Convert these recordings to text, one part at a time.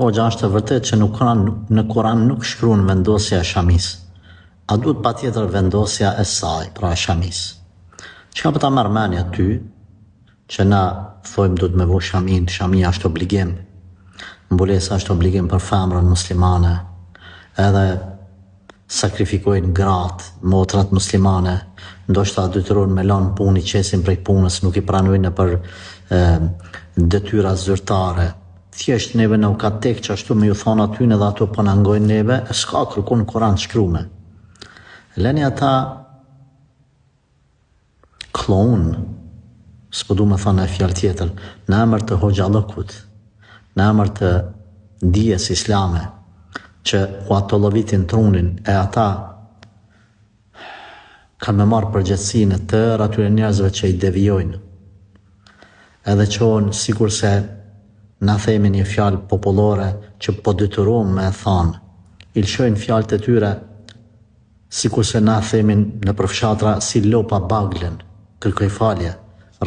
Hoxha, është e vërtet që në Kur'an nuk shkruan vendosja e shamis. A duhet patjetër vendosja e saj, pra e shamis. Çka po ta marr mendja ty që na thojmë duhet me vu shamin, shamia është obligim. Mbulesa është obligim për femrën muslimane. Edhe sakrifikojnë gratë, motrat muslimane, ndoshta detyrohen me lanë punë, qesin prej punës, nuk i pranojnë për detyra zyrtare. Thjesht neve në u ka tek që ashtu me ju thonë atyne dhe ato po në ngojnë neve, e s'ka kërkun në Kur'an shkrume. Leni ata klon, s'po du me thonë e fjallë tjetër, në emër të hoxhalëkut, në emër të dijes islame, që u ato lovitin trunin, e ata kanë me marë përgjithësinë të tërë atyre njerëzve që i devijojnë, edhe qonë sikur se na themi një fjalë popullore që po detyrohem me e thanë, i lëshojnë fjalët e tyre sikur se na themin në përfshatra si lopa baglen, kërkoj falje,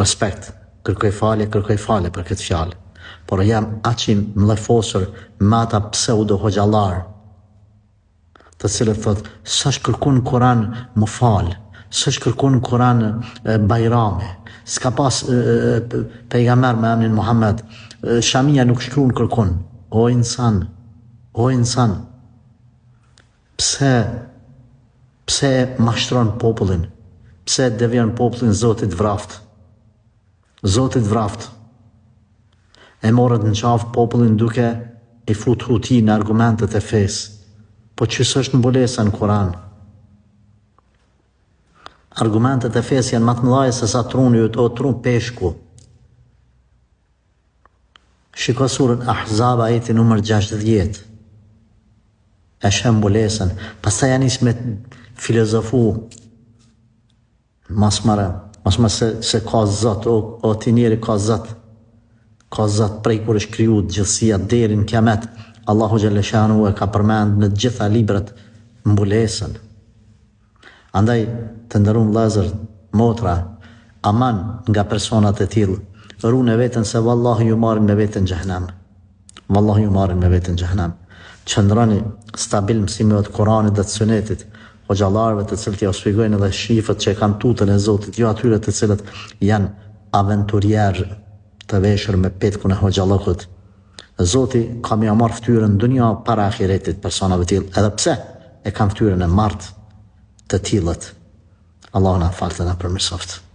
respekt, kërkoj falje për këtë fjalë. Por jam aqim mlefosur me ata pseudo hoxhallar, të cilët thotë, s'është kërkun Kur'an më falë, s'është kërkun Kur'an bajrami, s'ka pas pejgamber me emrin Muhammed, shamia nuk shkruan kërkun. O insan, pse mashtron popullin, pse devion popullin Zotit vraft, e morët në qafë popullin duke i fut huti në argumentet e fesë, po qësë është mbulesa në Kur'an. Argumentet e fesë janë matë mëdhaje se sa truni o trun peshku. Shiko surën Ahzab ajeti numër 60. E shem mbulesën. Pastaj janë isë me filozofu. Mas më se ka zot, o ti njeri ka zot. Ka zot prej kur është kriju gjithësia deri në kiamet. Allahu Gjellëshanu e ka përmend në gjitha librat mbulesën. Andaj të ndërum vëllezër, motra, aman nga personat e tillë, rune vetën se vallahi ju marrin me vetën xhehenem. Qëndrani stabil mësimeve të Kuranit dhe të Sunetit, hoxhallarëve të cilët ja shpjegojnë edhe shifët që e kanë tutën e Zotit, jo atyre të cilët janë aventurierë të veshur me petkun e hoxhallokut. Zoti ka më marr ftyrën në dunja para ahiretit personave të tillë, edhe pse e kanë ftyrën e martë të tillët. Allahu na falë dhe na përmirësoft.